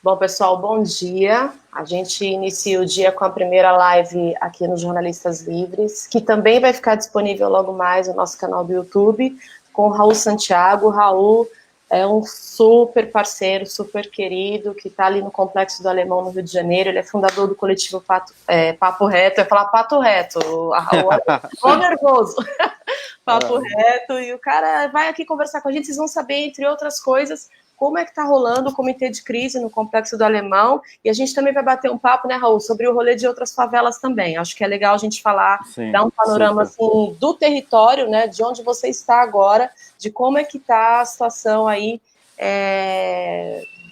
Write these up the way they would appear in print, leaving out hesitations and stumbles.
Bom, pessoal, bom dia. A gente inicia o dia com a primeira live aqui no Jornalistas Livres, que também vai ficar disponível logo mais no nosso canal do YouTube, com o Raul Santiago. O Raul é um super parceiro, super querido, que está ali no Complexo do Alemão, no Rio de Janeiro. Ele é fundador do coletivo Papo Reto. Eu ia falar Pato Reto, o Raul é nervoso. Papo Reto. E o cara vai aqui conversar com a gente. Vocês vão saber, entre outras coisas, como é que está rolando o comitê de crise no Complexo do Alemão, e a gente também vai bater um papo, né, Raul, sobre o rolê de outras favelas também. Acho que é legal a gente falar, Sim, dar um panorama assim, do território, né, de onde você está agora, de como é que está a situação aí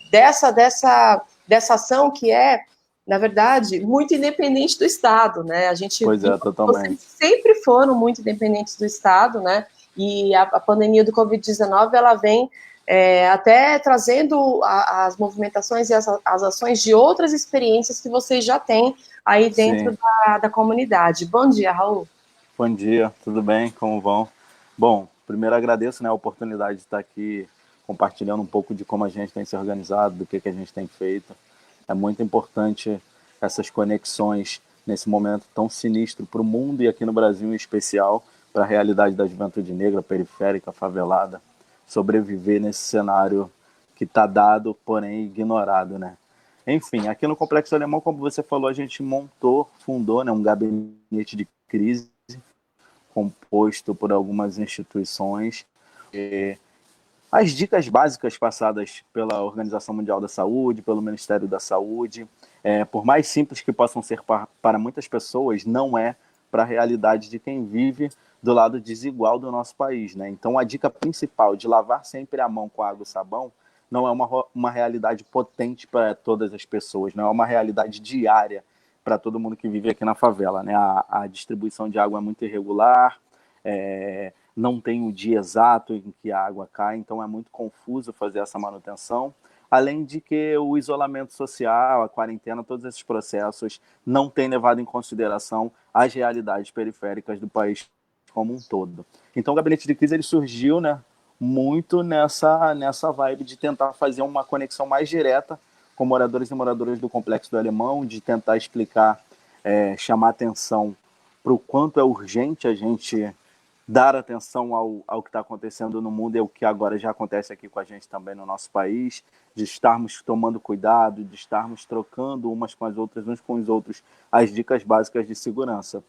dessa ação que é, na verdade, muito independente do Estado, né? A gente pois é, vocês totalmente. sempre foram muito independentes do Estado, né? E a pandemia do Covid-19, ela vem até trazendo as movimentações e as ações de outras experiências que vocês já têm aí dentro da comunidade. Bom dia, Raul. Bom dia, tudo bem? Como vão? Bom, primeiro agradeço, né, a oportunidade de estar aqui compartilhando um pouco de como a gente tem se organizado, do que a gente tem feito. É muito importante essas conexões nesse momento tão sinistro para o mundo e aqui no Brasil em especial, para a realidade da juventude negra, periférica, favelada, sobreviver nesse cenário que está dado, porém ignorado, né? Enfim, aqui no Complexo Alemão, como você falou, a gente fundou, né, um gabinete de crise composto por algumas instituições. As dicas básicas passadas pela Organização Mundial da Saúde, pelo Ministério da Saúde, por mais simples que possam ser para muitas pessoas, não é para a realidade de quem vive do lado desigual do nosso país, né? Então, a dica principal de lavar sempre a mão com água e sabão não é uma realidade potente para todas as pessoas, não é uma realidade diária para todo mundo que vive aqui na favela, né? A distribuição de água é muito irregular, não tem o dia exato em que a água cai, então é muito confuso fazer essa manutenção. Além de que o isolamento social, a quarentena, todos esses processos não têm levado em consideração as realidades periféricas do país como um todo. Então o gabinete de crise ele surgiu, né, muito nessa vibe de tentar fazer uma conexão mais direta com moradores e moradoras do Complexo do Alemão, de tentar explicar, chamar atenção para o quanto é urgente a gente dar atenção ao que está acontecendo no mundo e o que agora já acontece aqui com a gente também no nosso país, de estarmos tomando cuidado, de estarmos trocando umas com as outras, uns com os outros, as dicas básicas de segurança.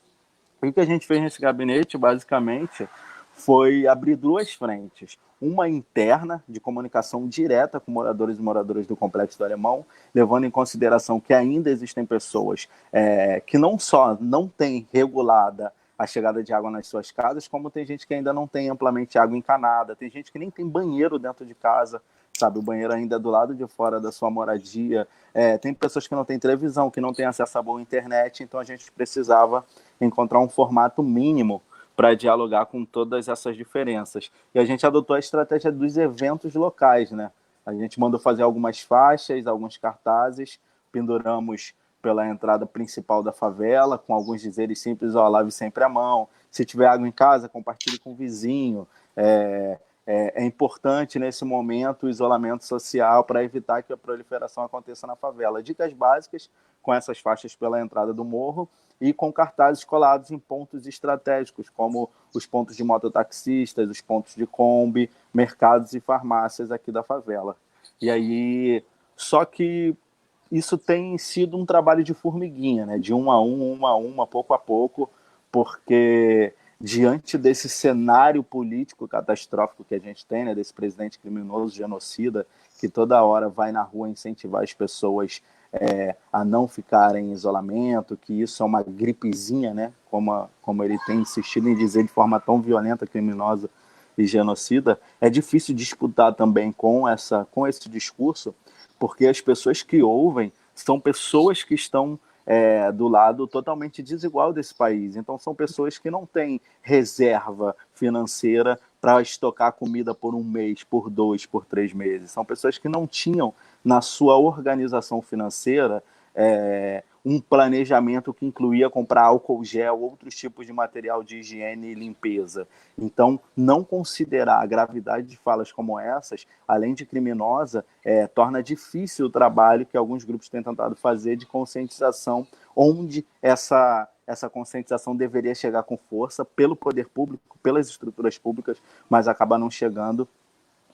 E o que a gente fez nesse gabinete, basicamente, foi abrir duas frentes. Uma interna, de comunicação direta com moradores e moradoras do Complexo do Alemão, levando em consideração que ainda existem pessoas que não só não têm regulada a chegada de água nas suas casas, como tem gente que ainda não tem amplamente água encanada, tem gente que nem tem banheiro dentro de casa, sabe? O banheiro ainda é do lado de fora da sua moradia. Tem pessoas que não têm televisão, que não têm acesso a boa internet, então a gente precisava encontrar um formato mínimo para dialogar com todas essas diferenças. E a gente adotou a estratégia dos eventos locais, né? A gente mandou fazer algumas faixas, alguns cartazes, penduramos pela entrada principal da favela, com alguns dizeres simples, ó, lave sempre a mão, se tiver água em casa, compartilhe com o vizinho. É importante, nesse momento, o isolamento social para evitar que a proliferação aconteça na favela. Dicas básicas com essas faixas pela entrada do morro e com cartazes colados em pontos estratégicos, como os pontos de mototaxistas, os pontos de Kombi, mercados e farmácias aqui da favela. E aí, só que isso tem sido um trabalho de formiguinha, né? De um a uma, pouco a pouco, porque diante desse cenário político catastrófico que a gente tem, né? Desse presidente criminoso, genocida, que toda hora vai na rua incentivar as pessoas a não ficarem em isolamento, que isso é uma gripezinha, né? Como ele tem insistido em dizer de forma tão violenta, criminosa e genocida, é difícil disputar também com esse discurso, porque as pessoas que ouvem são pessoas que estão do lado totalmente desigual desse país. Então, são pessoas que não têm reserva financeira para estocar comida por um mês, por 2, por 3 meses. São pessoas que não tinham na sua organização financeira um planejamento que incluía comprar álcool gel, outros tipos de material de higiene e limpeza. Então, não considerar a gravidade de falas como essas, além de criminosa, torna difícil o trabalho que alguns grupos têm tentado fazer de conscientização, onde essa conscientização deveria chegar com força pelo poder público, pelas estruturas públicas, mas acaba não chegando,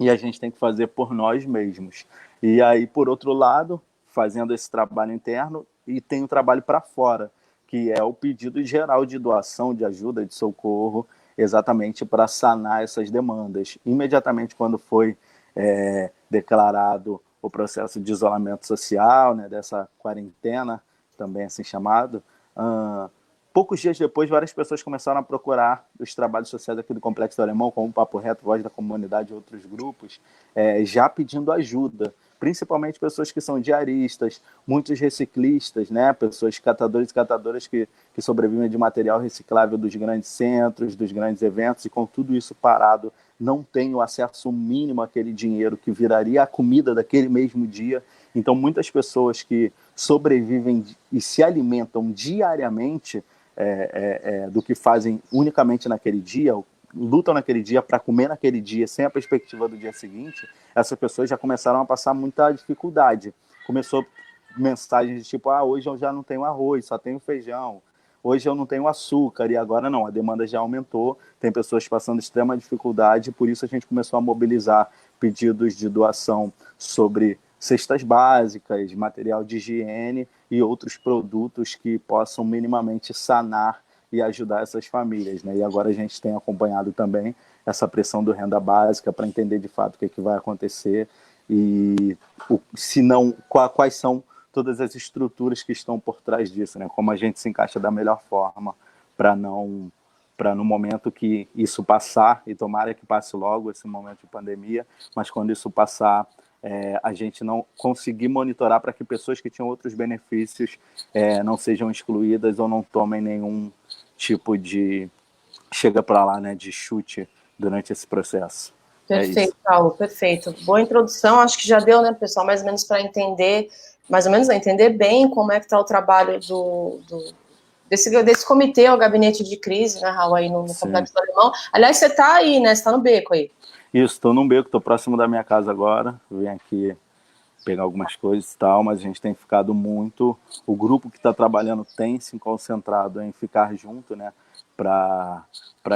e a gente tem que fazer por nós mesmos. E aí, por outro lado, fazendo esse trabalho interno, e tem o trabalho para fora, que é o pedido geral de doação, de ajuda, de socorro, exatamente para sanar essas demandas. Imediatamente quando foi declarado o processo de isolamento social, né, dessa quarentena, também assim chamado, poucos dias depois, várias pessoas começaram a procurar os trabalhos sociais aqui do Complexo do Alemão, como o Papo Reto, Voz da Comunidade e outros grupos, já pedindo ajuda, principalmente pessoas que são diaristas, muitos reciclistas, né? Pessoas catadores e catadoras que sobrevivem de material reciclável dos grandes centros, dos grandes eventos, e com tudo isso parado, não têm o acesso mínimo àquele dinheiro que viraria a comida daquele mesmo dia. Então, muitas pessoas que sobrevivem e se alimentam diariamente do que fazem unicamente naquele dia, lutam naquele dia para comer naquele dia, sem a perspectiva do dia seguinte, essas pessoas já começaram a passar muita dificuldade. Começou mensagens de tipo, hoje eu já não tenho arroz, só tenho feijão, hoje eu não tenho açúcar, e agora não, a demanda já aumentou, tem pessoas passando extrema dificuldade, por isso a gente começou a mobilizar pedidos de doação sobre cestas básicas, material de higiene e outros produtos que possam minimamente sanar e ajudar essas famílias, né? E agora a gente tem acompanhado também essa pressão do renda básica para entender de fato o que vai acontecer e se não, quais são todas as estruturas que estão por trás disso, né? Como a gente se encaixa da melhor forma para no momento que isso passar, e tomara que passe logo esse momento de pandemia, mas quando isso passar, a gente não conseguir monitorar para que pessoas que tinham outros benefícios não sejam excluídas ou não tomem nenhum tipo de chega para lá, né, de chute durante esse processo. Perfeito, Paulo, perfeito. Boa introdução, acho que já deu, né, pessoal, mais ou menos para entender, mais ou menos entender bem como é que está o trabalho desse comitê, o gabinete de crise, né, Raul, aí no Complexo do Alemão. Aliás, você está aí, né, você está no beco aí. Isso, estou num beco, estou próximo da minha casa agora, vim aqui pegar algumas coisas e tal, mas a gente tem ficado muito, o grupo que está trabalhando tem se concentrado em ficar junto, né, para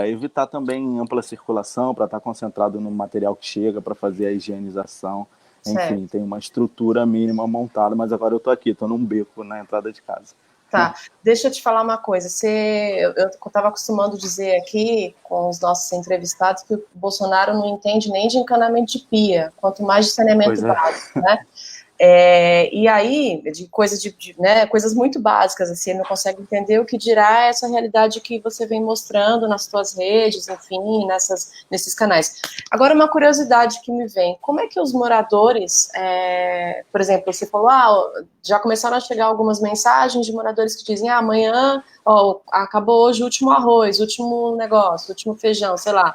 evitar também ampla circulação, para estar concentrado no material que chega, para fazer a higienização, enfim, tem uma estrutura mínima montada, mas agora eu estou aqui, estou num beco na entrada de casa. Tá, deixa eu te falar uma coisa, eu estava acostumando dizer aqui com os nossos entrevistados que o Bolsonaro não entende nem de encanamento de pia, quanto mais de saneamento básico, né? E aí, de coisas né, coisas muito básicas, assim, ele não consegue entender o que dirá essa realidade que você vem mostrando nas suas redes, enfim, nesses canais. Agora, uma curiosidade que me vem, como é que os moradores, por exemplo, você falou, já começaram a chegar algumas mensagens de moradores que dizem, amanhã, acabou hoje o último arroz, o último negócio, o último feijão, sei lá.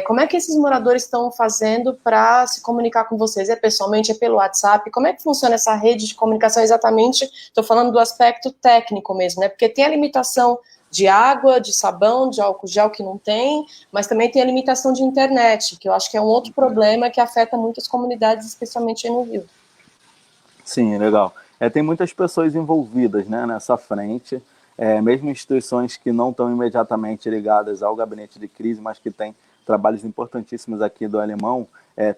Como é que esses moradores estão fazendo para se comunicar com vocês? Pessoalmente, pelo WhatsApp? Como é que funciona essa rede de comunicação exatamente? Estou falando do aspecto técnico mesmo, né? Porque tem a limitação de água, de sabão, de álcool gel que não tem, mas também tem a limitação de internet, que eu acho que é um outro problema que afeta muitas comunidades, especialmente aí no Rio. Sim, legal. Tem muitas pessoas envolvidas, né, nessa frente, mesmo instituições que não estão imediatamente ligadas ao gabinete de crise, mas que têm trabalhos importantíssimos aqui do Alemão,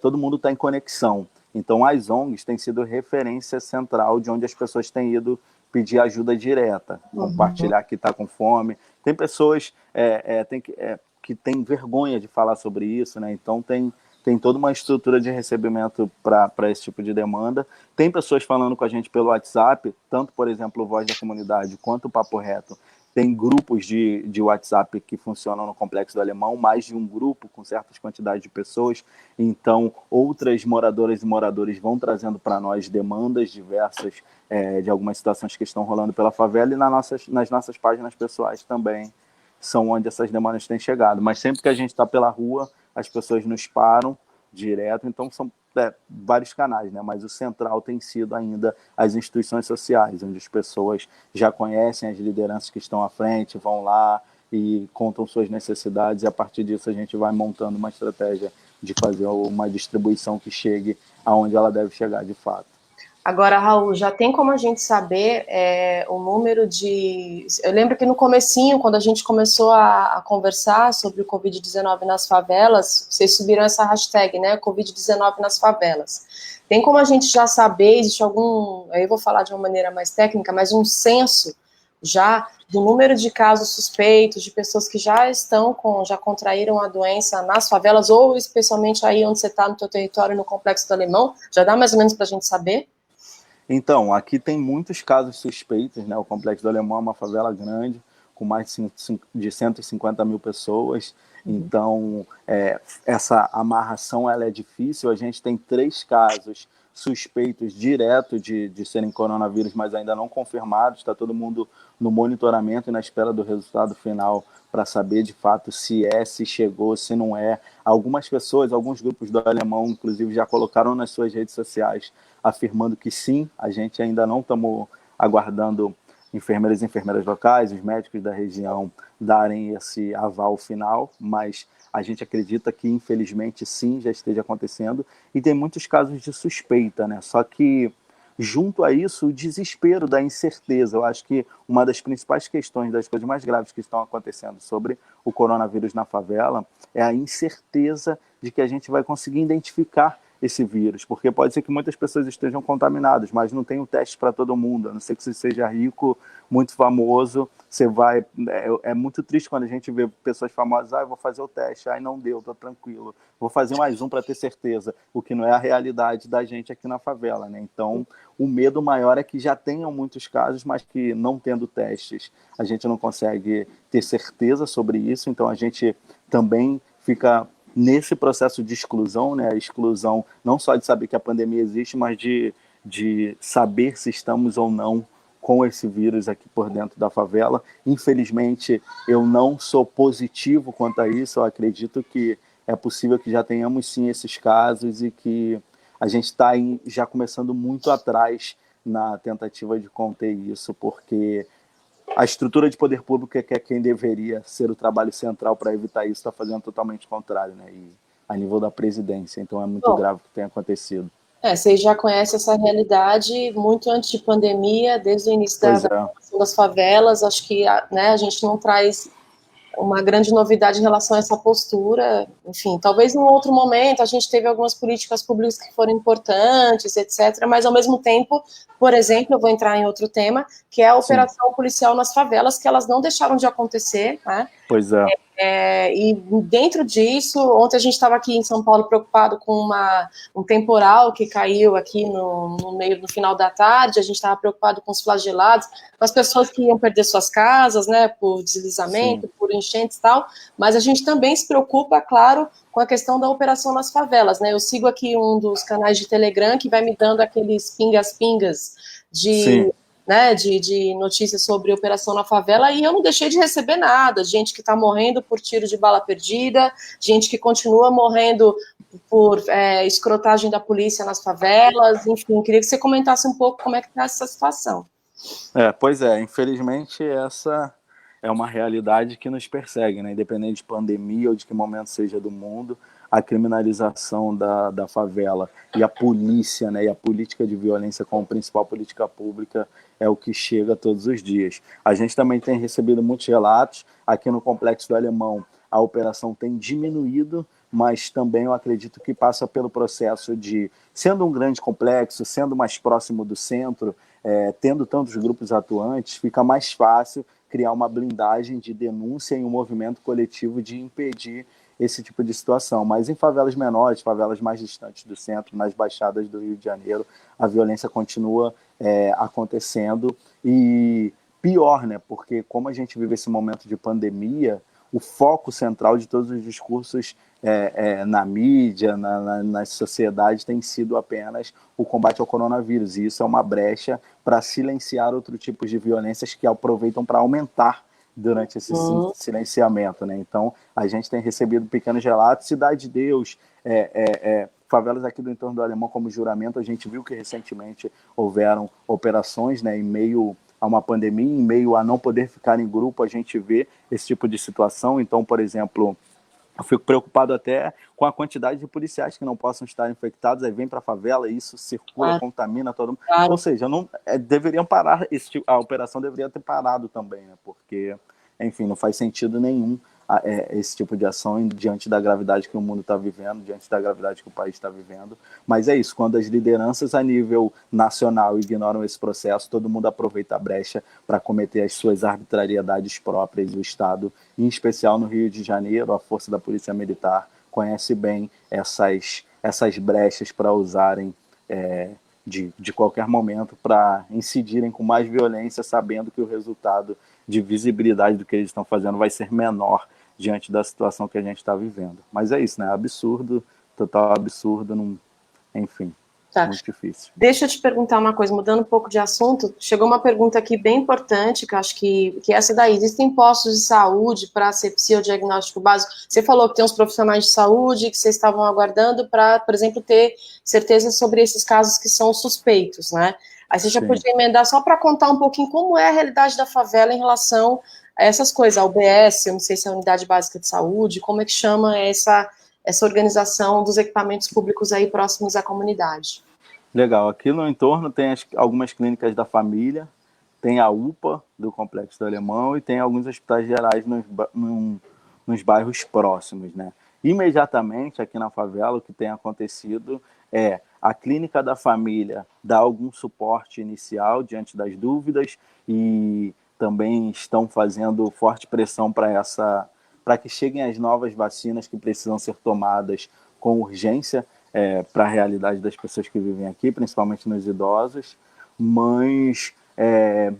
todo mundo está em conexão. Então, as ONGs têm sido referência central de onde as pessoas têm ido pedir ajuda direta, compartilhar que está com fome. Tem pessoas que têm vergonha de falar sobre isso, né? Então, tem toda uma estrutura de recebimento para esse tipo de demanda. Tem pessoas falando com a gente pelo WhatsApp, tanto, por exemplo, o Voz da Comunidade quanto o Papo Reto. Tem grupos de WhatsApp que funcionam no Complexo do Alemão, mais de um grupo com certas quantidades de pessoas. Então, outras moradoras e moradores vão trazendo para nós demandas diversas de algumas situações que estão rolando pela favela, e nas nossas páginas pessoais também são onde essas demandas têm chegado. Mas sempre que a gente está pela rua, as pessoas nos param direto, então vários canais, né? Mas o central tem sido ainda as instituições sociais, onde as pessoas já conhecem as lideranças que estão à frente, vão lá e contam suas necessidades, e a partir disso a gente vai montando uma estratégia de fazer uma distribuição que chegue aonde ela deve chegar de fato. Agora, Raul, já tem como a gente saber o número de... Eu lembro que no comecinho, quando a gente começou a conversar sobre o Covid-19 nas favelas, vocês subiram essa hashtag, né, Covid-19 nas favelas. Tem como a gente já saber, existe algum, aí eu vou falar de uma maneira mais técnica, mas um censo já do número de casos suspeitos, de pessoas que já contraíram a doença nas favelas, ou especialmente aí onde você está no teu território, no Complexo do Alemão, já dá mais ou menos para a gente saber? Então, aqui tem muitos casos suspeitos, né? O Complexo do Alemão é uma favela grande, com mais de 150 mil pessoas. Então, essa amarração ela é difícil. A gente tem 3 casos suspeitos direto de serem coronavírus, mas ainda não confirmados. Está todo mundo no monitoramento e na espera do resultado final para saber de fato se chegou, se não é. Algumas pessoas, alguns grupos do Alemão, inclusive, já colocaram nas suas redes sociais afirmando que sim, a gente ainda não estamos aguardando enfermeiros e enfermeiras locais, os médicos da região darem esse aval final, mas a gente acredita que, infelizmente, sim, já esteja acontecendo, e tem muitos casos de suspeita, né? Só que, junto a isso, o desespero da incerteza. Eu acho que uma das principais questões, das coisas mais graves que estão acontecendo sobre o coronavírus na favela, é a incerteza de que a gente vai conseguir identificar esse vírus, porque pode ser que muitas pessoas estejam contaminadas, mas não tem o teste para todo mundo, a não ser que você seja rico, muito famoso, você vai... É muito triste quando a gente vê pessoas famosas, eu vou fazer o teste, não deu, tô tranquilo, vou fazer mais um para ter certeza, o que não é a realidade da gente aqui na favela, né? Então, o medo maior é que já tenham muitos casos, mas que não tendo testes, a gente não consegue ter certeza sobre isso, então a gente também fica nesse processo de exclusão, né? A exclusão não só de saber que a pandemia existe, mas de saber se estamos ou não com esse vírus aqui por dentro da favela. Infelizmente, eu não sou positivo quanto a isso, eu acredito que é possível que já tenhamos sim esses casos e que a gente está já começando muito atrás na tentativa de conter isso, porque a estrutura de poder público que é quem deveria ser o trabalho central para evitar isso está fazendo totalmente o contrário, né? E a nível da presidência, então é muito grave o que tem acontecido. Vocês já conhecem essa realidade muito antes de pandemia, desde o início das favelas. Acho que, né, a gente não traz uma grande novidade em relação a essa postura. Enfim, talvez num outro momento a gente teve algumas políticas públicas que foram importantes, etc., mas ao mesmo tempo, por exemplo, eu vou entrar em outro tema, que é a operação policial nas favelas, que elas não deixaram de acontecer, né? Pois é. E dentro disso, ontem a gente estava aqui em São Paulo preocupado com um temporal que caiu aqui no final da tarde, a gente estava preocupado com os flagelados, com as pessoas que iam perder suas casas, né, por deslizamento, por enchentes e tal, mas a gente também se preocupa, claro, com a questão da operação nas favelas, né? Eu sigo aqui um dos canais de Telegram que vai me dando aqueles pingas-pingas de notícias sobre operação na favela, e eu não deixei de receber nada, gente que está morrendo por tiro de bala perdida, gente que continua morrendo por escrotagem da polícia nas favelas, enfim, queria que você comentasse um pouco como é que está essa situação. Pois é, infelizmente essa é uma realidade que nos persegue, né? Independente de pandemia ou de que momento seja do mundo, a criminalização da favela e a polícia, né, e a política de violência como principal política pública é o que chega todos os dias. A gente também tem recebido muitos relatos, aqui no Complexo do Alemão a operação tem diminuído, mas também eu acredito que passa pelo processo de, sendo um grande complexo, sendo mais próximo do centro, tendo tantos grupos atuantes, fica mais fácil criar uma blindagem de denúncia e um movimento coletivo de impedir esse tipo de situação. Mas em favelas menores, favelas mais distantes do centro, nas baixadas do Rio de Janeiro, a violência continua acontecendo. E pior, né? Porque como a gente vive esse momento de pandemia, o foco central de todos os discursos na mídia, na sociedade, tem sido apenas o combate ao coronavírus. E isso é uma brecha para silenciar outros tipos de violências que aproveitam para aumentar durante esse silenciamento, né? Então, a gente tem recebido pequenos relatos, Cidade de Deus, favelas aqui do entorno do Alemão, como Juramento, a gente viu que recentemente houveram operações, né, em meio a uma pandemia, em meio a não poder ficar em grupo, a gente vê esse tipo de situação. Então, por exemplo, eu fico preocupado até com a quantidade de policiais que não possam estar infectados, aí vem para a favela, isso circula, Claro, contamina todo mundo. claro. Ou seja, não, deveriam parar, a operação deveria ter parado também, né? Porque, enfim, não faz sentido nenhum esse tipo de ação diante da gravidade que o mundo está vivendo, diante da gravidade que o país está vivendo. Mas é isso, quando as lideranças a nível nacional ignoram esse processo, todo mundo aproveita a brecha para cometer as suas arbitrariedades próprias. O Estado, em especial no Rio de Janeiro, a força da Polícia Militar conhece bem essas brechas para usarem de qualquer momento para incidirem com mais violência, sabendo que o resultado de visibilidade do que eles estão fazendo vai ser menor diante da situação que a gente está vivendo. Mas é isso, né? Absurdo, total absurdo, enfim, Tá. muito difícil. Deixa eu te perguntar uma coisa, mudando um pouco de assunto, chegou uma pergunta aqui bem importante, que eu acho que essa daí, existem postos de saúde para asepsia ou diagnóstico básico? Você falou que tem uns profissionais de saúde que vocês estavam aguardando para, por exemplo, ter certeza sobre esses casos que são suspeitos, né? Aí você já podia emendar só para contar um pouquinho como é a realidade da favela em relação a essas coisas, a UBS, eu não sei se é a Unidade Básica de Saúde, como é que chama essa organização dos equipamentos públicos aí próximos à comunidade? Legal, aqui no entorno tem algumas clínicas da família, tem a UPA do Complexo do Alemão e tem alguns hospitais gerais nos bairros próximos, né? Imediatamente aqui na favela o que tem acontecido é a clínica da família dá algum suporte inicial diante das dúvidas e também estão fazendo forte pressão para que cheguem as novas vacinas que precisam ser tomadas com urgência para a realidade das pessoas que vivem aqui, principalmente nos idosos, mas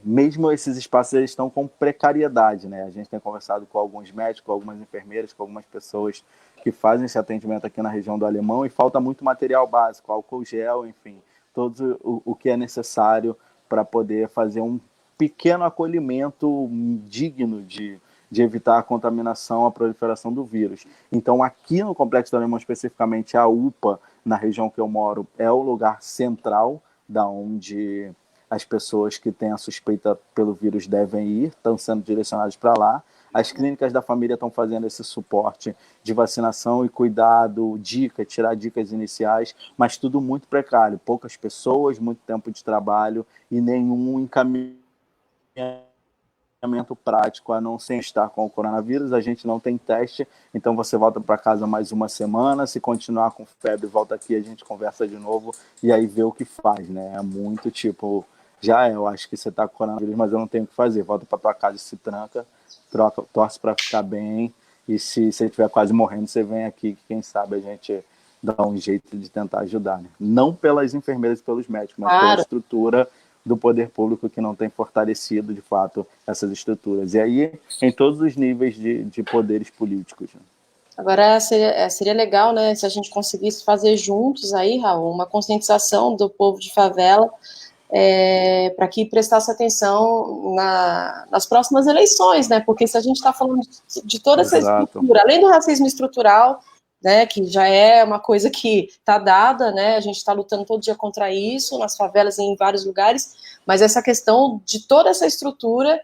mesmo esses espaços eles estão com precariedade, né? A gente tem conversado com alguns médicos, com algumas enfermeiras, com algumas pessoas que fazem esse atendimento aqui na região do Alemão e falta muito material básico, álcool gel, enfim, todo o que é necessário para poder fazer um pequeno acolhimento digno de evitar a contaminação, a proliferação do vírus. Então, aqui no Complexo do Alemão, especificamente, a UPA, na região que eu moro, é o lugar central da onde as pessoas que têm a suspeita pelo vírus devem ir, estão sendo direcionadas para lá. As clínicas da família estão fazendo esse suporte de vacinação e cuidado, tirar dicas iniciais, mas tudo muito precário. Poucas pessoas, muito tempo de trabalho e nenhum encaminhamento prático, a não ser estar com o coronavírus. A gente não tem teste, então você volta para casa mais uma semana, se continuar com febre, volta aqui, a gente conversa de novo e aí vê o que faz, né? É muito tipo, eu acho que você está com coronavírus, mas eu não tenho o que fazer, volta para tua casa e se tranca, torce para ficar bem, e se você estiver quase morrendo, você vem aqui, que quem sabe a gente dá um jeito de tentar ajudar, né? Não pelas enfermeiras e pelos médicos, mas pela estrutura do poder público que não tem fortalecido, de fato, essas estruturas. E aí, em todos os níveis de poderes políticos. Né? Agora, seria legal, né, se a gente conseguisse fazer juntos aí, Raul, uma conscientização do povo de favela para que prestasse atenção nas próximas eleições, né, porque se a gente está falando de toda essa estrutura, além do racismo estrutural, né, que já é uma coisa que está dada, né, a gente está lutando todo dia contra isso, nas favelas e em vários lugares, mas essa questão de toda essa estrutura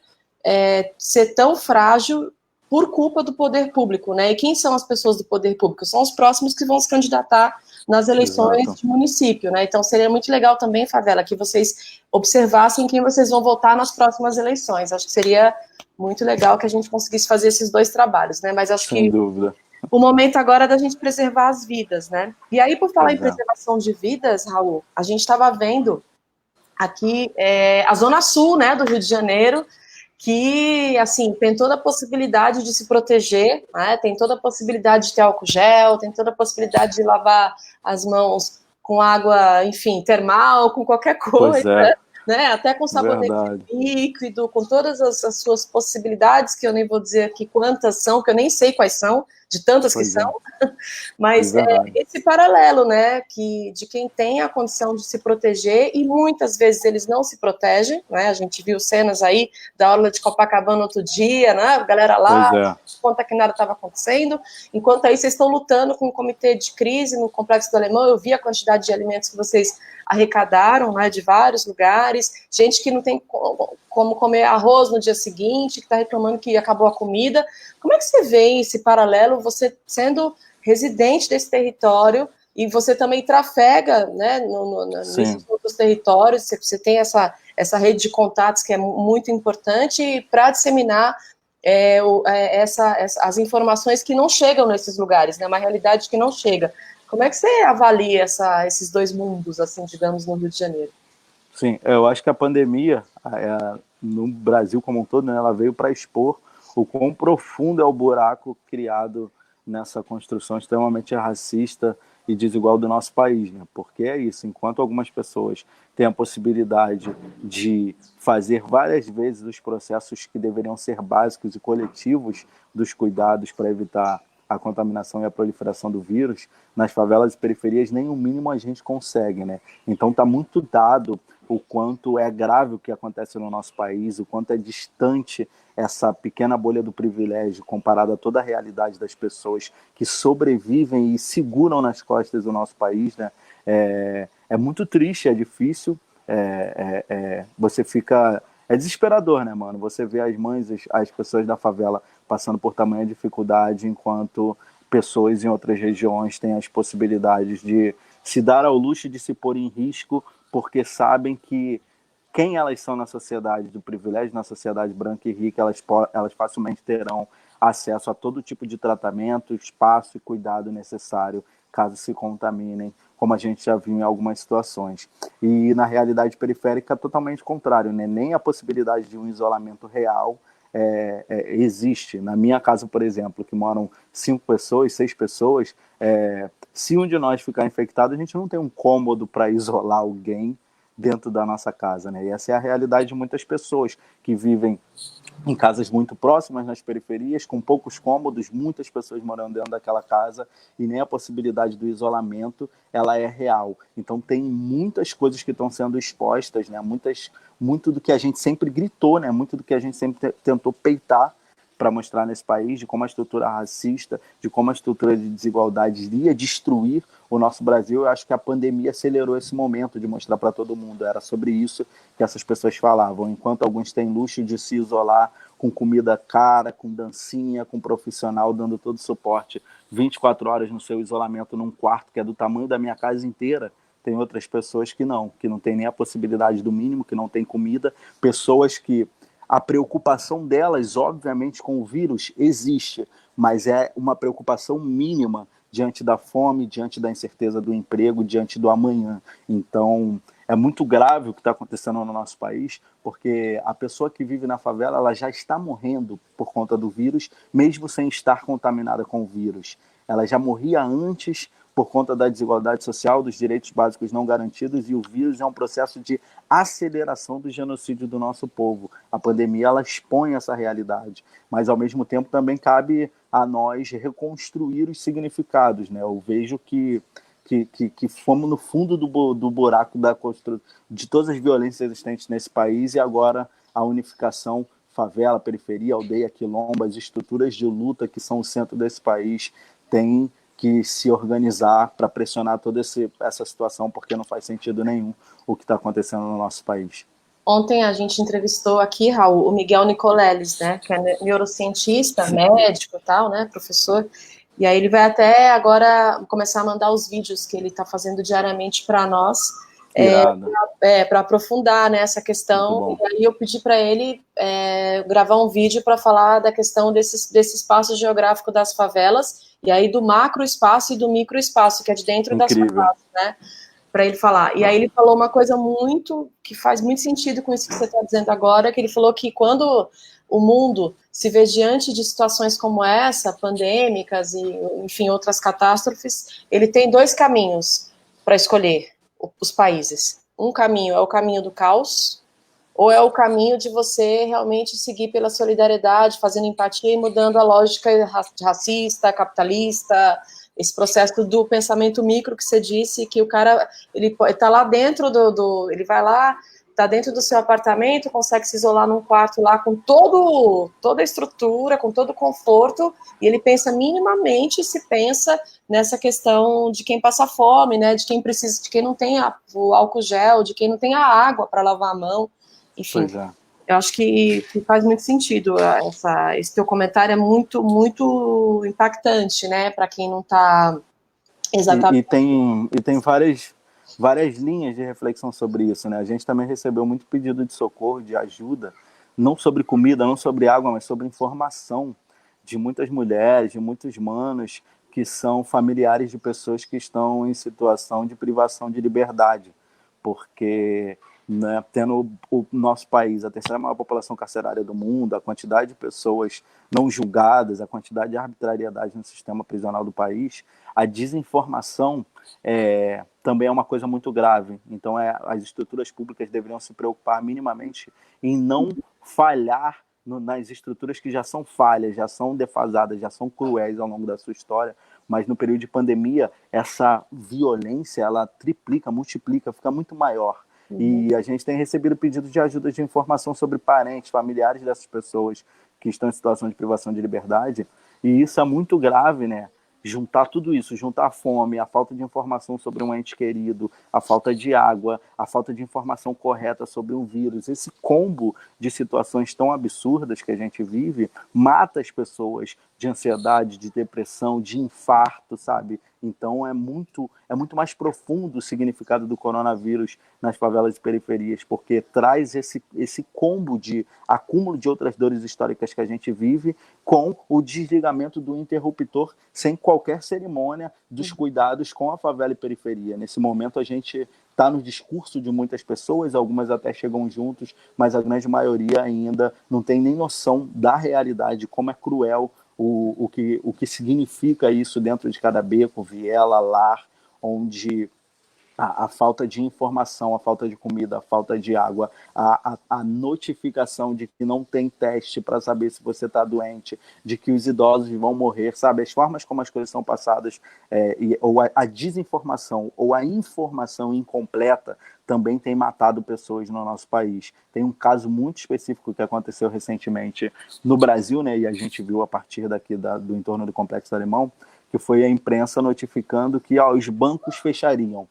ser tão frágil por culpa do poder público, né, e quem são as pessoas do poder público? São os próximos que vão se candidatar nas eleições de município, né, então seria muito legal também, Favela, que vocês observassem quem vocês vão votar nas próximas eleições, acho que seria muito legal que a gente conseguisse fazer esses dois trabalhos, né, mas acho Sem dúvida. O momento agora é da gente preservar as vidas, né? E aí, por falar em preservação de vidas, Raul, a gente estava vendo aqui a Zona Sul, né, do Rio de Janeiro, que, assim, tem toda a possibilidade de se proteger, né? Tem toda a possibilidade de ter álcool gel, tem toda a possibilidade de lavar as mãos com água, enfim, termal, com qualquer coisa. né? Até com sabonete líquido, com todas as suas possibilidades, que eu nem vou dizer aqui quantas são, que eu nem sei quais são, de tantas que são, mas esse paralelo, né, de quem tem a condição de se proteger, e muitas vezes eles não se protegem, né? A gente viu cenas aí da orla de Copacabana outro dia, né? A galera lá, conta que nada estava acontecendo, enquanto aí vocês estão lutando com o comitê de crise no Complexo do Alemão. Eu vi a quantidade de alimentos que vocês arrecadaram, né, de vários lugares, gente que não tem como comer arroz no dia seguinte, que está reclamando que acabou a comida. Como é que você vê esse paralelo, você sendo residente desse território, e você também trafega, né, nesses outros territórios, você tem essa rede de contatos que é muito importante para disseminar as informações que não chegam nesses lugares, né, uma realidade que não chega. Como é que você avalia esses dois mundos, assim, digamos, no Rio de Janeiro? Sim, eu acho que a pandemia, no Brasil como um todo, né, ela veio para expor o quão profundo é o buraco criado nessa construção extremamente racista e desigual do nosso país, né? Porque é isso, enquanto algumas pessoas têm a possibilidade de fazer várias vezes os processos que deveriam ser básicos e coletivos dos cuidados para evitar a contaminação e a proliferação do vírus, nas favelas e periferias nem o mínimo a gente consegue, né? Então está muito dado o quanto é grave o que acontece no nosso país, o quanto é distante essa pequena bolha do privilégio comparada a toda a realidade das pessoas que sobrevivem e seguram nas costas do nosso país, né? É muito triste, é difícil, você fica... É desesperador, né, mano? Você vê as mães, as pessoas da favela passando por tamanha dificuldade, enquanto pessoas em outras regiões têm as possibilidades de se dar ao luxo de se pôr em risco, porque sabem que quem elas são na sociedade do privilégio, na sociedade branca e rica, elas facilmente terão acesso a todo tipo de tratamento, espaço e cuidado necessário caso se contaminem, como a gente já viu em algumas situações. E na realidade periférica, totalmente contrário, né? Nem a possibilidade de um isolamento real existe. Na minha casa, por exemplo, que moram 5 pessoas, 6 pessoas, se um de nós ficar infectado, a gente não tem um cômodo para isolar alguém dentro da nossa casa, né? E essa é a realidade de muitas pessoas que vivem em casas muito próximas, nas periferias, com poucos cômodos, muitas pessoas morando dentro daquela casa, e nem a possibilidade do isolamento, ela é real. Então tem muitas coisas que estão sendo expostas, né? Muito do que a gente sempre gritou, né? Muito do que a gente sempre tentou peitar para mostrar nesse país, de como a estrutura racista, de como a estrutura de desigualdade iria destruir o nosso Brasil. Eu acho que a pandemia acelerou esse momento de mostrar para todo mundo. Era sobre isso que essas pessoas falavam. Enquanto alguns têm luxo de se isolar com comida cara, com dancinha, com profissional dando todo o suporte 24 horas no seu isolamento num quarto que é do tamanho da minha casa inteira, tem outras pessoas que não têm nem a possibilidade do mínimo, que não tem comida, pessoas que a preocupação delas, obviamente, com o vírus existe, mas é uma preocupação mínima diante da fome, diante da incerteza do emprego, diante do amanhã. Então, é muito grave o que está acontecendo no nosso país, porque a pessoa que vive na favela, ela já está morrendo por conta do vírus, mesmo sem estar contaminada com o vírus. Ela já morria antes por conta da desigualdade social, dos direitos básicos não garantidos, e o vírus é um processo de aceleração do genocídio do nosso povo. A pandemia, ela expõe essa realidade, mas ao mesmo tempo também cabe a nós reconstruir os significados, né? Eu vejo que fomos no fundo do buraco de todas as violências existentes nesse país, e agora a unificação favela, periferia, aldeia, quilombo, as estruturas de luta que são o centro desse país tem que se organizar para pressionar toda essa situação, porque não faz sentido nenhum o que está acontecendo no nosso país. Ontem a gente entrevistou aqui, Raul, o Miguel Nicoleles, né, que é neurocientista, médico e tal, né, professor, e aí ele vai até agora começar a mandar os vídeos que ele está fazendo diariamente para nós, para aprofundar, né, essa questão. E aí eu pedi para ele gravar um vídeo para falar da questão desse espaço geográfico das favelas, e aí do macro espaço e do micro espaço, que é de dentro das favelas, né, para ele falar. E aí ele falou uma coisa que faz muito sentido com isso que você está dizendo agora, que ele falou que quando o mundo se vê diante de situações como essa, pandêmicas e, enfim, outras catástrofes, ele tem 2 caminhos para escolher, os países. um caminho é o caminho do caos, ou é o caminho de você realmente seguir pela solidariedade, fazendo empatia e mudando a lógica racista, capitalista, esse processo do pensamento micro que você disse, que o cara, ele está lá dentro ele vai lá, está dentro do seu apartamento, consegue se isolar num quarto lá com toda a estrutura, com todo o conforto, e ele pensa minimamente, se pensa nessa questão de quem passa fome, né, de quem precisa, de quem não tem o álcool gel, de quem não tem a água para lavar a mão, enfim. Pois é. Eu acho que faz muito sentido. Esse teu comentário é muito, muito impactante, né, para quem não está exatamente. E tem várias linhas de reflexão sobre isso, né? A gente também recebeu muito pedido de socorro, de ajuda, não sobre comida, não sobre água, mas sobre informação de muitas mulheres, de muitos manos que são familiares de pessoas que estão em situação de privação de liberdade, porque, né, tendo o nosso país a terceira maior população carcerária do mundo, a quantidade de pessoas não julgadas, a quantidade de arbitrariedade no sistema prisional do país, a desinformação também é uma coisa muito grave. Então, as estruturas públicas deveriam se preocupar minimamente em não falhar nas estruturas que já são falhas, já são defasadas, já são cruéis ao longo da sua história, mas no período de pandemia, essa violência, ela triplica, multiplica, fica muito maior. E a gente tem recebido pedidos de ajuda de informação sobre parentes, familiares dessas pessoas que estão em situação de privação de liberdade, e isso é muito grave, né? Juntar tudo isso, juntar a fome, a falta de informação sobre um ente querido, a falta de água, a falta de informação correta sobre um vírus, esse combo de situações tão absurdas que a gente vive, mata as pessoas de ansiedade, de depressão, de infarto, sabe? Então é muito mais profundo o significado do coronavírus nas favelas e periferias, porque traz esse combo de acúmulo de outras dores históricas que a gente vive com o desligamento do interruptor sem qualquer cerimônia dos cuidados com a favela e periferia. Nesse momento a gente está no discurso de muitas pessoas, algumas até chegam juntos, mas a grande maioria ainda não tem nem noção da realidade, como é cruel o que significa isso dentro de cada beco, viela, lar, onde a falta de informação, a falta de comida, a falta de água, a notificação de que não tem teste para saber se você está doente, de que os idosos vão morrer, sabe? As formas como as coisas são passadas, ou a desinformação ou a informação incompleta também tem matado pessoas no nosso país. Tem um caso muito específico que aconteceu recentemente no Brasil, né? E a gente viu a partir daqui do entorno do Complexo Alemão, que foi a imprensa notificando que os bancos fechariam.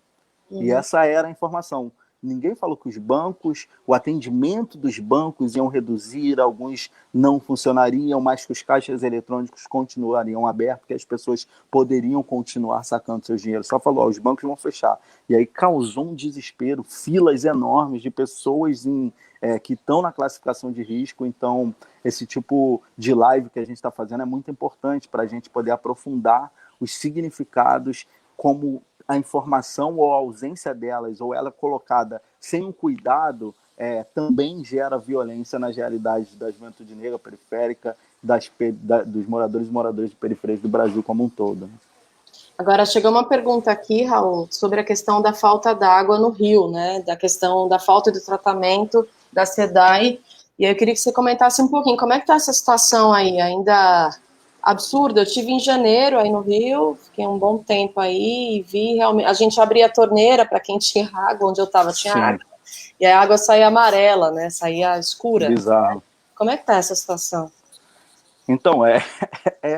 E essa era a informação. Ninguém falou que os bancos, o atendimento dos bancos iam reduzir, alguns não funcionariam, mas que os caixas eletrônicos continuariam abertos, que as pessoas poderiam continuar sacando seus dinheiros. Só falou, os bancos vão fechar. E aí causou um desespero, filas enormes de pessoas que estão na classificação de risco. Então, esse tipo de live que a gente está fazendo é muito importante para a gente poder aprofundar os significados, como a informação ou a ausência delas, ou ela colocada sem um cuidado, também gera violência nas realidades da juventude negra periférica, dos moradores e moradoras de periferias do Brasil como um todo. Agora, chegou uma pergunta aqui, Raul, sobre a questão da falta d'água no Rio, né? Da questão da falta de tratamento da SEDAI. E aí eu queria que você comentasse um pouquinho, como é que está essa situação aí? Ainda absurda? Eu estive em janeiro aí no Rio, fiquei um bom tempo aí e vi realmente... A gente abria a torneira para quem tinha água, onde eu estava tinha água, e a água saía amarela, né? Saía escura. Bizarro. Como é que está essa situação? Então, é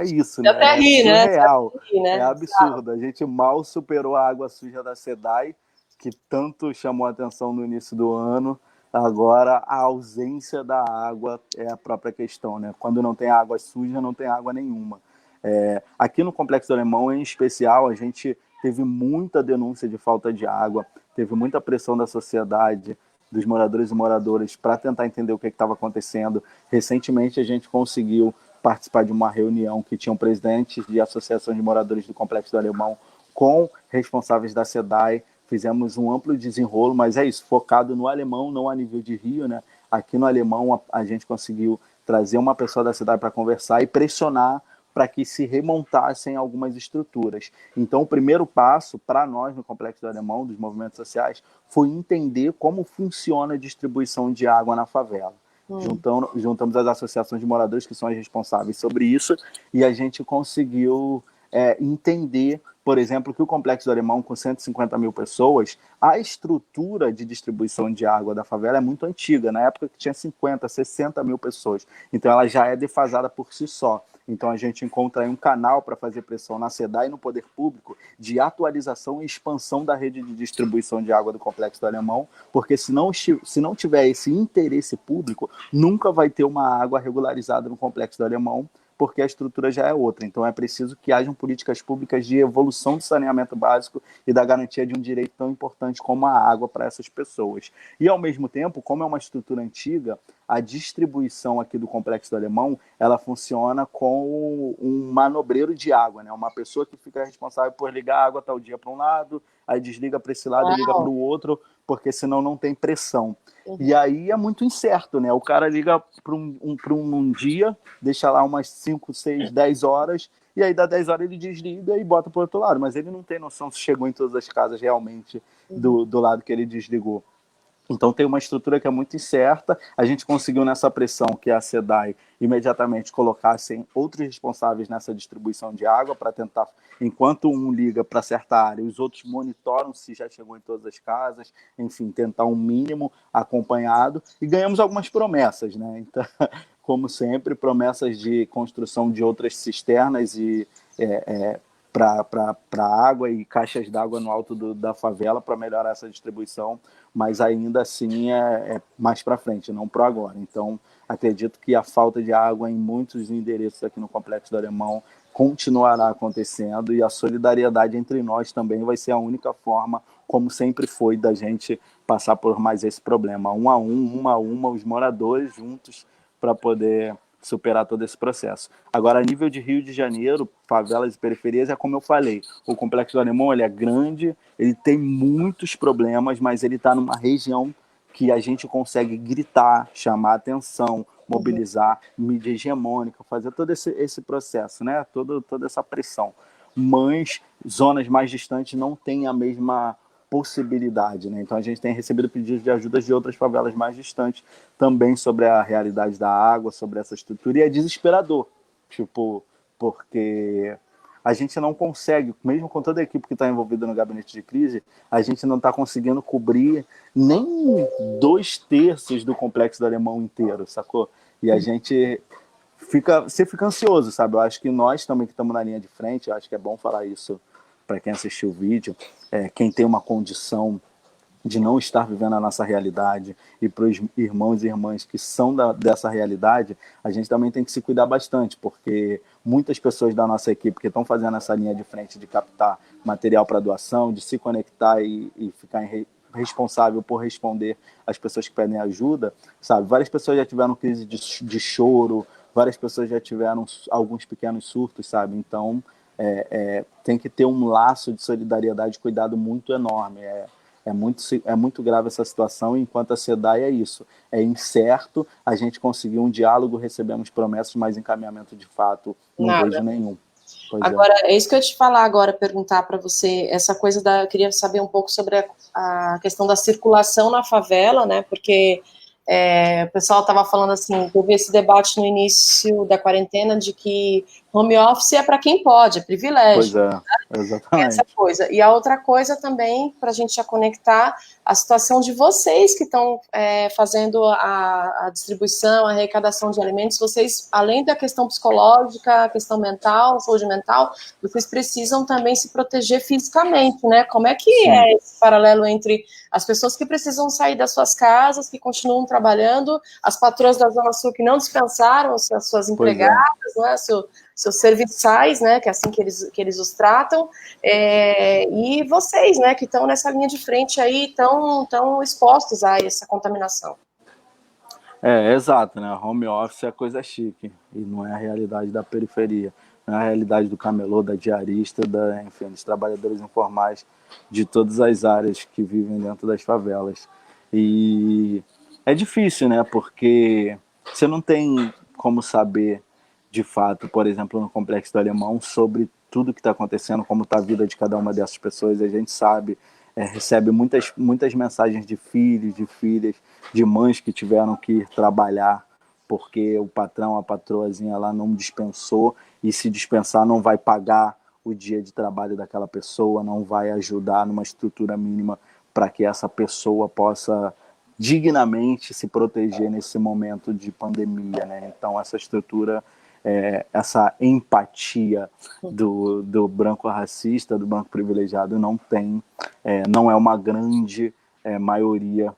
isso, né? Até ri, É surreal, né? é absurdo. A gente mal superou a água suja da SEDAI, que tanto chamou a atenção no início do ano. Agora, a ausência da água é a própria questão, né? Quando não tem água suja, não tem água nenhuma. Aqui no Complexo Alemão, em especial, a gente teve muita denúncia de falta de água, teve muita pressão da sociedade, dos moradores e moradoras, para tentar entender o que estava acontecendo. Recentemente, a gente conseguiu participar de uma reunião que tinham presidentes de associação de moradores do Complexo do Alemão com responsáveis da SEDAI. Fizemos um amplo desenrolo, mas é isso, focado no Alemão, não a nível de Rio, né? Aqui no Alemão a gente conseguiu trazer uma pessoa da SEDAI para conversar e pressionar para que se remontassem algumas estruturas. Então, o primeiro passo para nós no Complexo do Alemão, dos movimentos sociais, foi entender como funciona a distribuição de água na favela. Juntamos as associações de moradores que são as responsáveis sobre isso e a gente conseguiu entender, por exemplo, que o Complexo do Alemão, com 150 mil pessoas, a estrutura de distribuição de água da favela é muito antiga, na época que tinha 50, 60 mil pessoas. Então, ela já é defasada por si só. Então, a gente encontra aí um canal para fazer pressão na SEDAI e no poder público de atualização e expansão da rede de distribuição de água do Complexo do Alemão, porque se não tiver esse interesse público, nunca vai ter uma água regularizada no Complexo do Alemão, porque a estrutura já é outra. Então, é preciso que hajam políticas públicas de evolução do saneamento básico e da garantia de um direito tão importante como a água para essas pessoas. E, ao mesmo tempo, como é uma estrutura antiga, a distribuição aqui do Complexo do Alemão, ela funciona com um manobreiro de água, né? Uma pessoa que fica responsável por ligar a água tal dia para um lado, aí desliga para esse lado e liga para o outro, porque senão não tem pressão. E aí é muito incerto, né? O cara liga para um dia, deixa lá umas 5, 6, 10 horas, e aí dá 10 horas ele desliga e bota para o outro lado. Mas ele não tem noção se chegou em todas as casas realmente do lado que ele desligou. Então tem uma estrutura que é muito incerta. A gente conseguiu nessa pressão que a SEDAI imediatamente colocassem outros responsáveis nessa distribuição de água para tentar, enquanto um liga para certa área, os outros monitoram se já chegou em todas as casas, enfim, tentar um mínimo acompanhado. E ganhamos algumas promessas, né? Então, como sempre, promessas de construção de outras cisternas e para água e caixas d'água no alto da favela para melhorar essa distribuição, mas ainda assim é mais para frente, não para agora. Então, acredito que a falta de água em muitos endereços aqui no Complexo do Alemão continuará acontecendo e a solidariedade entre nós também vai ser a única forma, como sempre foi, da gente passar por mais esse problema, um a um, uma a uma, os moradores juntos para poder superar todo esse processo. Agora, a nível de Rio de Janeiro, favelas e periferias, é como eu falei, o Complexo do Alemão ele é grande, ele tem muitos problemas, mas ele está numa região que a gente consegue gritar, chamar atenção, mobilizar, mídia hegemônica, fazer todo esse processo, né? Toda essa pressão. Mas zonas mais distantes não têm a mesma possibilidade, né? Então a gente tem recebido pedidos de ajuda de outras favelas mais distantes também sobre a realidade da água, sobre essa estrutura, e é desesperador, tipo, porque a gente não consegue, mesmo com toda a equipe que está envolvida no gabinete de crise, a gente não está conseguindo cobrir nem 2/3 do Complexo do Alemão inteiro, sacou? E a gente você fica ansioso, sabe? Eu acho que nós também que estamos na linha de frente, eu acho que é bom falar isso para quem assistiu o vídeo, quem tem uma condição de não estar vivendo a nossa realidade e para os irmãos e irmãs que são dessa realidade, a gente também tem que se cuidar bastante, porque muitas pessoas da nossa equipe que estão fazendo essa linha de frente de captar material para doação, de se conectar e ficar responsável por responder às pessoas que pedem ajuda, sabe? Várias pessoas já tiveram crise de choro, várias pessoas já tiveram alguns pequenos surtos, sabe? Então, tem que ter um laço de solidariedade e cuidado muito enorme. É muito grave essa situação, enquanto a SEDAI é isso. É incerto, a gente conseguiu um diálogo, recebemos promessas, mas encaminhamento de fato não vejo nenhum. Agora, é isso que eu ia te falar agora, perguntar para você, essa coisa eu queria saber um pouco sobre a questão da circulação na favela, né, porque o pessoal estava falando assim, teve esse debate no início da quarentena de que home office é para quem pode, é privilégio. Pois é, exatamente. Essa coisa. E a outra coisa também, para a gente já conectar, a situação de vocês que estão fazendo a distribuição, a arrecadação de alimentos, vocês, além da questão psicológica, a questão mental, saúde mental, vocês precisam também se proteger fisicamente, né? Como é que Sim. É esse paralelo entre as pessoas que precisam sair das suas casas, que continuam trabalhando, as patroas da Zona Sul que não dispensaram as suas empregadas, né? Seus serviçais, né, que é assim que eles os tratam, e vocês, né, que estão nessa linha de frente aí, tão expostos a essa contaminação. Exato, né, home office é coisa chique, e não é a realidade da periferia, não é a realidade do camelô, da diarista, enfim, dos trabalhadores informais de todas as áreas que vivem dentro das favelas. E é difícil, né, porque você não tem como saber de fato, por exemplo, no Complexo do Alemão, sobre tudo que está acontecendo, como está a vida de cada uma dessas pessoas. A gente sabe, recebe muitas mensagens de filhos, de filhas, de mães que tiveram que ir trabalhar porque o patrão, a patroazinha lá não dispensou, e se dispensar não vai pagar o dia de trabalho daquela pessoa, não vai ajudar numa estrutura mínima para que essa pessoa possa dignamente se proteger nesse momento de pandemia, né? Então essa estrutura, essa empatia do branco racista, do branco privilegiado não tem, não é uma grande maioria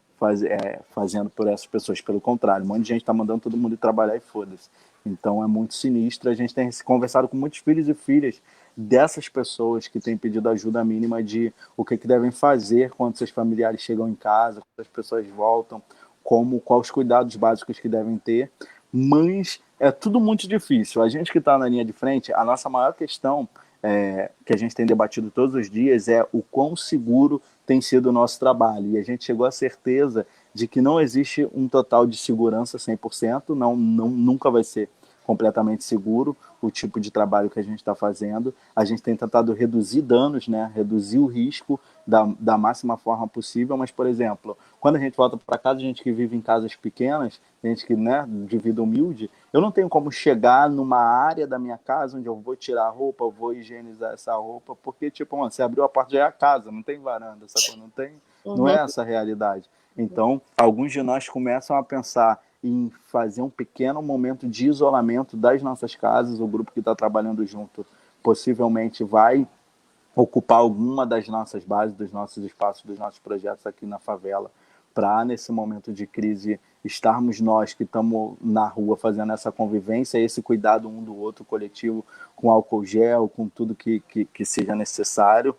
fazendo por essas pessoas. Pelo contrário, um monte de gente está mandando todo mundo ir trabalhar e foda-se. Então é muito sinistro. A gente tem conversado com muitos filhos e filhas dessas pessoas que têm pedido ajuda mínima de o que devem fazer quando seus familiares chegam em casa, quando as pessoas voltam, quais os cuidados básicos que devem ter. Mas é tudo muito difícil. A gente que está na linha de frente, a nossa maior questão que a gente tem debatido todos os dias é o quão seguro tem sido o nosso trabalho. E a gente chegou à certeza de que não existe um total de segurança 100%, nunca vai ser completamente seguro o tipo de trabalho que a gente está fazendo. A gente tem tentado reduzir danos, né? Reduzir o risco da máxima forma possível, mas, por exemplo, quando a gente volta para casa, gente que vive em casas pequenas, gente que, né, de vida humilde, eu não tenho como chegar numa área da minha casa onde eu vou tirar a roupa, eu vou higienizar essa roupa, porque, tipo, mano, você abriu a porta, já é a casa, não tem varanda, sacou? Não é essa a realidade. Então, alguns de nós começam a pensar em fazer um pequeno momento de isolamento das nossas casas. O grupo que está trabalhando junto possivelmente vai ocupar alguma das nossas bases, dos nossos espaços, dos nossos projetos aqui na favela, para, nesse momento de crise, estarmos nós que estamos na rua fazendo essa convivência, esse cuidado um do outro coletivo, com álcool gel, com tudo que seja necessário,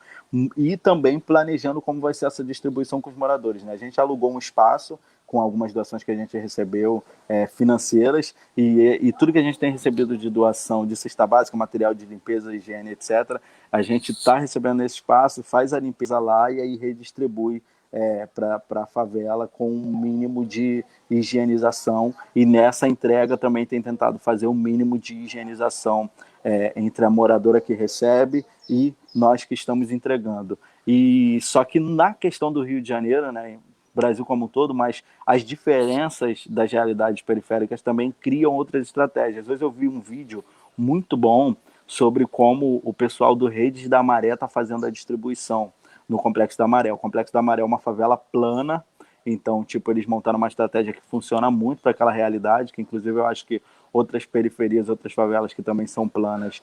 e também planejando como vai ser essa distribuição com os moradores, né? A gente alugou um espaço com algumas doações que a gente recebeu financeiras, e tudo que a gente tem recebido de doação de cesta básica, material de limpeza, higiene, etc., a gente está recebendo nesse espaço, faz a limpeza lá e aí redistribui para a favela com um mínimo de higienização, e nessa entrega também tem tentado fazer o mínimo de higienização entre a moradora que recebe e nós que estamos entregando. E só que na questão do Rio de Janeiro, né, Brasil como um todo, mas as diferenças das realidades periféricas também criam outras estratégias. Às vezes eu vi um vídeo muito bom sobre como o pessoal do Redes da Maré está fazendo a distribuição no Complexo da Maré. O Complexo da Maré é uma favela plana, então, tipo, eles montaram uma estratégia que funciona muito para aquela realidade, que inclusive eu acho que outras periferias, outras favelas que também são planas,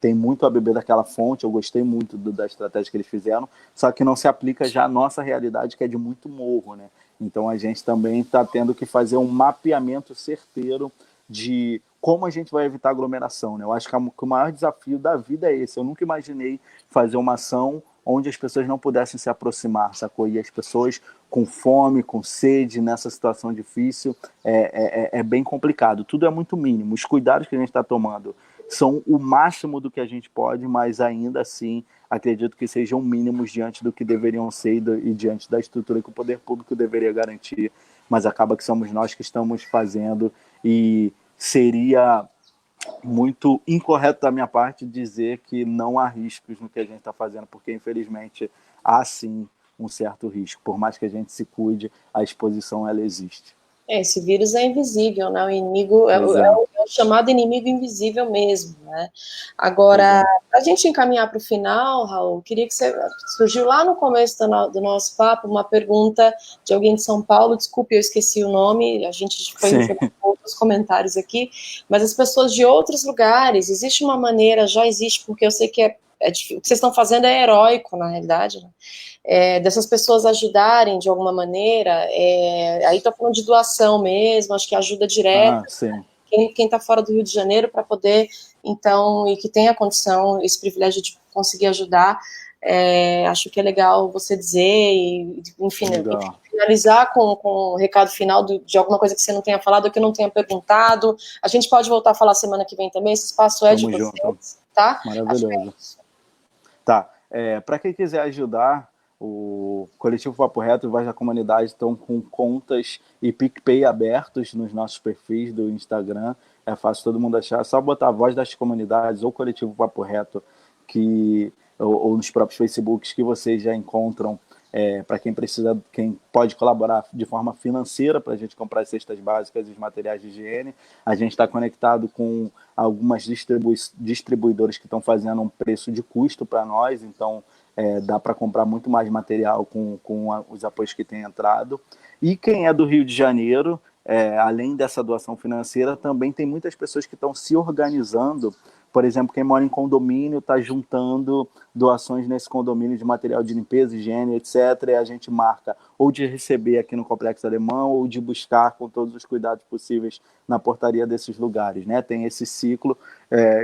tem muito a beber daquela fonte. Eu gostei muito da estratégia que eles fizeram, só que não se aplica já à nossa realidade, que é de muito morro, né? Então a gente também está tendo que fazer um mapeamento certeiro de como a gente vai evitar aglomeração, né? Eu acho que o maior desafio da vida é esse. Eu nunca imaginei fazer uma ação onde as pessoas não pudessem se aproximar, sacou? E as pessoas com fome, com sede, nessa situação difícil, é bem complicado. Tudo é muito mínimo. Os cuidados que a gente está tomando são o máximo do que a gente pode, mas ainda assim acredito que sejam mínimos diante do que deveriam ser e diante da estrutura que o poder público deveria garantir, mas acaba que somos nós que estamos fazendo, e seria muito incorreto da minha parte dizer que não há riscos no que a gente está fazendo, porque infelizmente há sim um certo risco. Por mais que a gente se cuide, a exposição ela existe. Esse vírus é invisível, né? O inimigo é o chamado inimigo invisível mesmo, né? Agora, para a gente encaminhar para o final, Raul, queria que você surgiu lá no começo do nosso papo uma pergunta de alguém de São Paulo. Desculpe, eu esqueci o nome. A gente foi informando outros comentários aqui, mas as pessoas de outros lugares, existe uma maneira, já existe, porque eu sei que o que vocês estão fazendo é heróico, na realidade, né? Dessas pessoas ajudarem de alguma maneira, aí estou falando de doação mesmo, acho que ajuda direta, quem está fora do Rio de Janeiro para poder, então, e que tem a condição, esse privilégio de conseguir ajudar, acho que é legal você dizer, e, enfim, finalizar com o recado final de alguma coisa que você não tenha falado ou que eu não tenha perguntado. A gente pode voltar a falar semana que vem também, esse espaço é de vocês, tá? Maravilhoso. Tá, para quem quiser ajudar, o Coletivo Papo Reto e Voz da Comunidade estão com contas e PicPay abertos nos nossos perfis do Instagram. é fácil todo mundo achar. É só botar a Voz das Comunidades ou Coletivo Papo Reto, ou nos próprios Facebooks que vocês já encontram, para quem precisa, quem pode colaborar de forma financeira para a gente comprar as cestas básicas e os materiais de higiene. A gente está conectado com algumas distribuidoras que estão fazendo um preço de custo para nós, então dá para comprar muito mais material com os apoios que têm entrado. E quem é do Rio de Janeiro, além dessa doação financeira, também tem muitas pessoas que estão se organizando. Por exemplo, quem mora em condomínio está juntando doações nesse condomínio de material de limpeza, higiene, etc. E a gente marca ou de receber aqui no Complexo Alemão ou de buscar com todos os cuidados possíveis na portaria desses lugares, né? Tem esse ciclo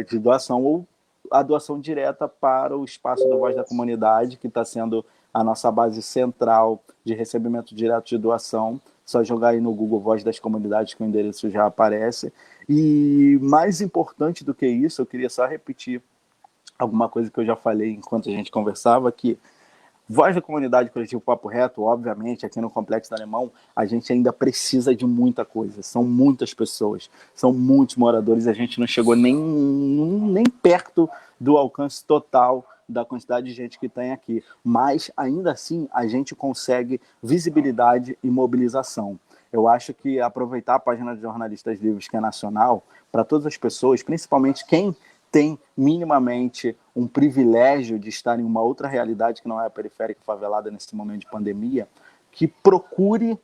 de doação ou a doação direta para o espaço do Voz da Comunidade, que está sendo a nossa base central de recebimento direto de doação. Só jogar aí no Google Voz das Comunidades que o endereço já aparece. E mais importante do que isso, eu queria só repetir alguma coisa que eu já falei enquanto a gente conversava, que Voz da Comunidade Coletivo Papo Reto, obviamente, aqui no Complexo do Alemão, a gente ainda precisa de muita coisa. São muitas pessoas, são muitos moradores, a gente não chegou nem perto do alcance total da quantidade de gente que tem aqui. Mas, ainda assim, a gente consegue visibilidade e mobilização. Eu acho que aproveitar a página de Jornalistas Livres, que é nacional, para todas as pessoas, principalmente quem tem minimamente um privilégio de estar em uma outra realidade que não é a periférica favelada nesse momento de pandemia, que procure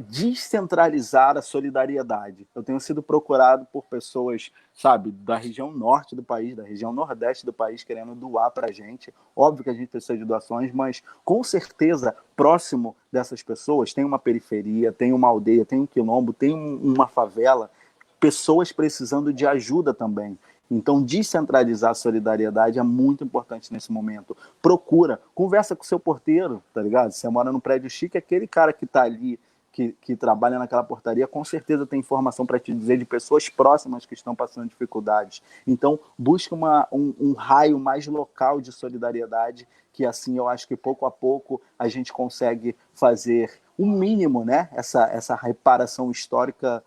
descentralizar a solidariedade. Eu tenho sido procurado por pessoas, sabe, da região norte do país, da região nordeste do país, querendo doar para a gente. Óbvio que a gente precisa de doações, mas com certeza, próximo dessas pessoas, tem uma periferia, tem uma aldeia, tem um quilombo, tem uma favela, pessoas precisando de ajuda também. Então, descentralizar a solidariedade é muito importante nesse momento. Procura, conversa com o seu porteiro, tá ligado? Você mora num prédio chique, aquele cara que tá ali, que trabalha naquela portaria, com certeza tem informação para te dizer de pessoas próximas que estão passando dificuldades. Então, busque um raio mais local de solidariedade, que assim eu acho que pouco a pouco a gente consegue fazer o mínimo, né? Essa reparação histórica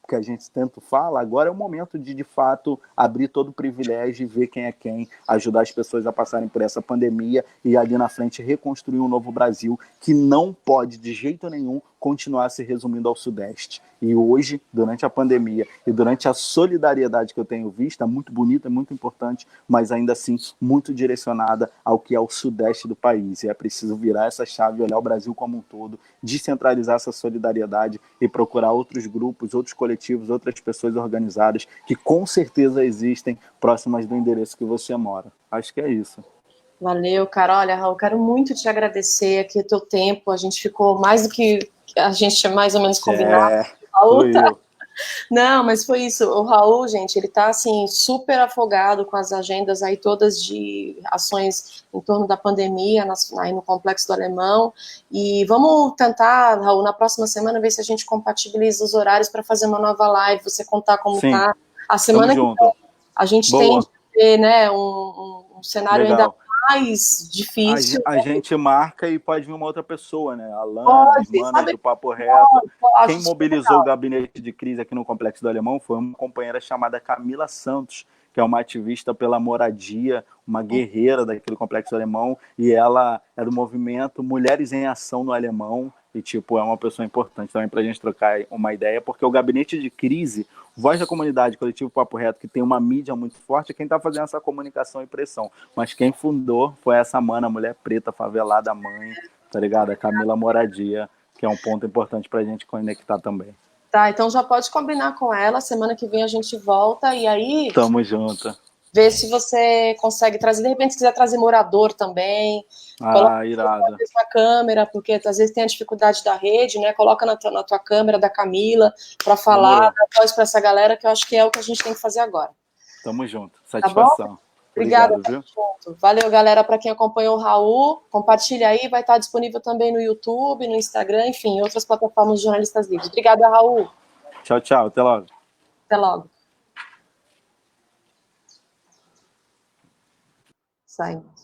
que a gente tanto fala. Agora é o momento de fato, abrir todo o privilégio e ver quem é quem, ajudar as pessoas a passarem por essa pandemia e ali na frente reconstruir um novo Brasil que não pode, de jeito nenhum, continuar se resumindo ao Sudeste. E hoje, durante a pandemia e durante a solidariedade que eu tenho visto, é muito bonita, é muito importante, mas ainda assim muito direcionada ao que é o Sudeste do país. E é preciso virar essa chave, olhar o Brasil como um todo, descentralizar essa solidariedade e procurar outros grupos, outros coletivos, outras pessoas organizadas que com certeza existem próximas do endereço que você mora. Acho que é isso. Valeu, cara. Olha, Raul, quero muito te agradecer aqui o teu tempo. A gente ficou mais do que a gente tinha mais ou menos combinado. Raul, tá... Não, mas foi isso. O Raul, gente, ele tá assim super afogado com as agendas aí todas de ações em torno da pandemia aí no Complexo do Alemão. E vamos tentar, Raul, na próxima semana ver se a gente compatibiliza os horários para fazer uma nova live, você contar como Sim. tá. A semana que vem, a gente tem que ter, né, um cenário legal. Ainda mais difícil. A gente marca e pode vir uma outra pessoa, né? A Lana, as manas do Papo Reto. Quem mobilizou o gabinete de crise aqui no Complexo do Alemão foi uma companheira chamada Camila Santos, que é uma ativista pela moradia, uma guerreira daquele Complexo do Alemão, e ela é do movimento Mulheres em Ação no Alemão, e tipo, é uma pessoa importante também para a gente trocar uma ideia, porque o gabinete de crise, Voz da Comunidade, Coletivo Papo Reto, que tem uma mídia muito forte, é quem está fazendo essa comunicação e pressão. Mas quem fundou foi essa mana, mulher preta, favelada, mãe, tá ligado? A Camila Moradia, que é um ponto importante para a gente conectar também. Tá, então já pode combinar com ela, semana que vem a gente volta, e aí... Tamo junto. Ver se você consegue trazer, de repente se quiser trazer morador também, coloca irado. na câmera, porque às vezes tem a dificuldade da rede, né? Coloca na tua câmera da Camila para falar, dá voz para essa galera, que eu acho que é o que a gente tem que fazer agora. Tamo junto, satisfação. Tá Obrigada, viu? Valeu, galera, para quem acompanhou o Raul, compartilha aí, vai estar disponível também no YouTube, no Instagram, enfim, em outras plataformas de jornalistas livres. Obrigada, Raul. Tchau, tchau, até logo. Até logo. Saímos.